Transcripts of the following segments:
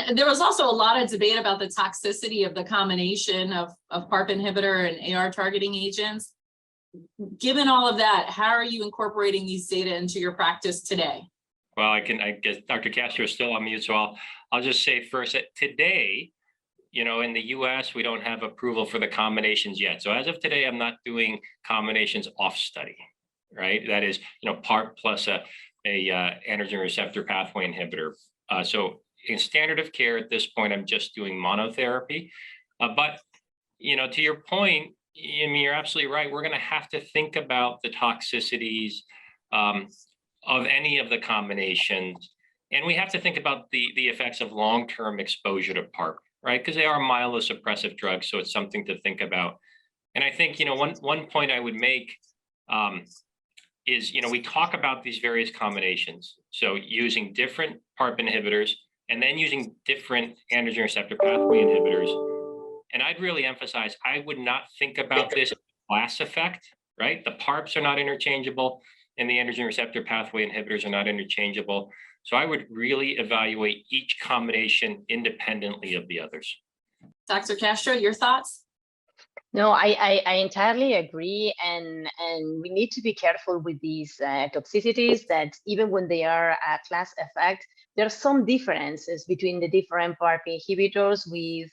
And there was also a lot of debate about the toxicity of the combination of PARP inhibitor and AR targeting agents. Given all of that, how are you incorporating these data into your practice today? Well, I guess Dr. Castro is still on mute, so I'll just say first that today, in the US, we don't have approval for the combinations yet. So as of today, I'm not doing combinations off study, right? That is, PARP plus a androgen receptor pathway inhibitor. So in standard of care at this point, I'm just doing monotherapy. But, to your point, you're absolutely right. We're going to have to think about the toxicities of any of the combinations. And we have to think about the effects of long-term exposure to PARP, right? Because they are myelosuppressive drugs. So it's something to think about. And I think, one point I would make is, we talk about these various combinations. So using different PARP inhibitors and then using different androgen receptor pathway inhibitors. And I'd really emphasize, I would not think about this class effect, right? The PARPs are not interchangeable and the androgen receptor pathway inhibitors are not interchangeable. So I would really evaluate each combination independently of the others. Dr. Castro, your thoughts? No, I entirely agree, and we need to be careful with these toxicities that even when they are a class effect, there are some differences between the different PARP inhibitors, with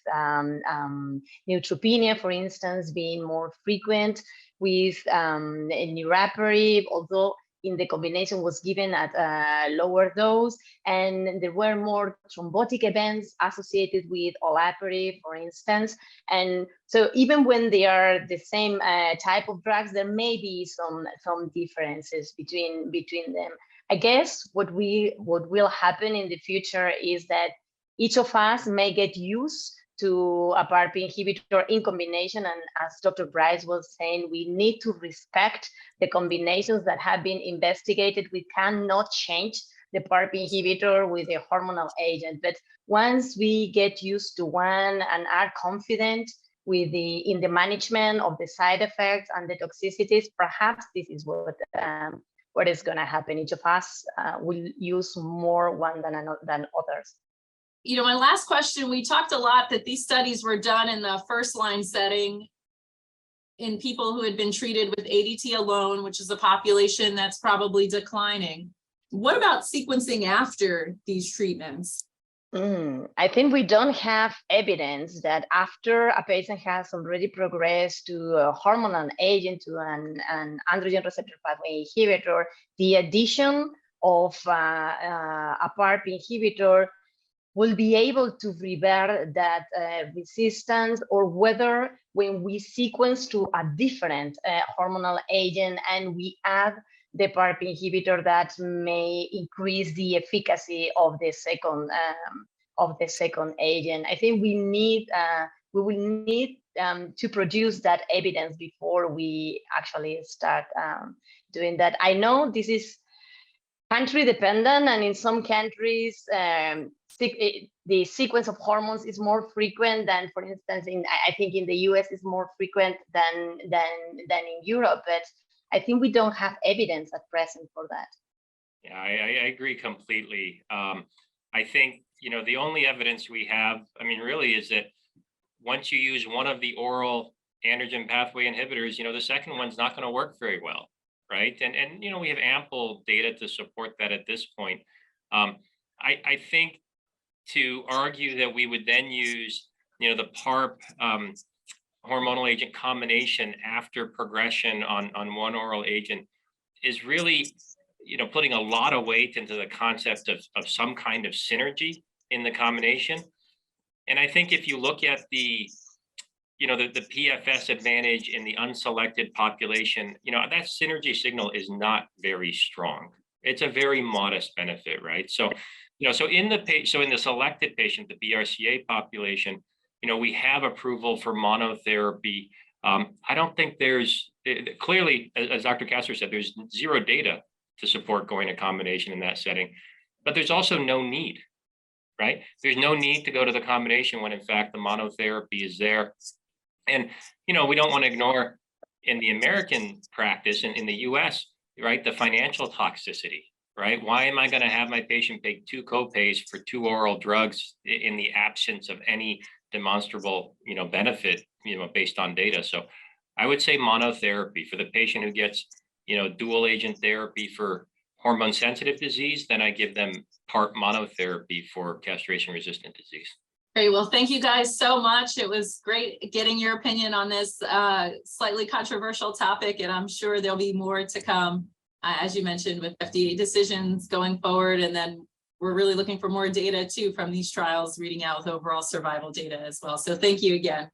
neutropenia, for instance, being more frequent, with niraparib, although in the combination was given at a lower dose, and there were more thrombotic events associated with olaparib, for instance. And so even when they are the same type of drugs, there may be some differences between them. I guess what will happen in the future is that each of us may get used to a PARP inhibitor in combination. And as Dr. Bryce was saying, we need to respect the combinations that have been investigated. We cannot change the PARP inhibitor with a hormonal agent. But once we get used to one and are confident with in the management of the side effects and the toxicities, perhaps this is what is going to happen. Each of us will use more one than others. My last question, we talked a lot that these studies were done in the first line setting in people who had been treated with ADT alone, which is a population that's probably declining. What about sequencing after these treatments? I think we don't have evidence that after a patient has already progressed to a hormonal agent, to an androgen receptor pathway inhibitor, the addition of a PARP inhibitor will be able to revert that resistance, or whether when we sequence to a different hormonal agent and we add the PARP inhibitor, that may increase the efficacy of the second agent. I think we will need to produce that evidence before we actually start doing that. I know this is country dependent, and in some countries the sequence of hormones is more frequent than, for instance, I think in the US is more frequent than in Europe, but I think we don't have evidence at present for that. Yeah, I agree completely. I think, the only evidence we have, really, is that once you use one of the oral androgen pathway inhibitors, the second one's not going to work very well, right? And we have ample data to support that at this point. I think to argue that we would then use, the PARP hormonal agent combination after progression on one oral agent is really, putting a lot of weight into the concept of some kind of synergy in the combination. And I think if you look at the PFS advantage in the unselected population, that synergy signal is not very strong. It's a very modest benefit, right? So, so in the selected patient, the BRCA population, we have approval for monotherapy. I don't think there's clearly, as Dr. Castro said, there's zero data to support going to combination in that setting, but there's also no need, right? There's no need to go to the combination when in fact the monotherapy is there. And, we don't want to ignore in the American practice and in the US, right, the financial toxicity, right? Why am I going to have my patient pay 2 copays for 2 oral drugs in the absence of any demonstrable, benefit, based on data? So I would say monotherapy for the patient who gets, dual agent therapy for hormone sensitive disease, then I give them PARP monotherapy for castration resistant disease. Great. Well, thank you guys so much. It was great getting your opinion on this slightly controversial topic, and I'm sure there'll be more to come, as you mentioned, with FDA decisions going forward. And then we're really looking for more data too from these trials, reading out with overall survival data as well. So thank you again.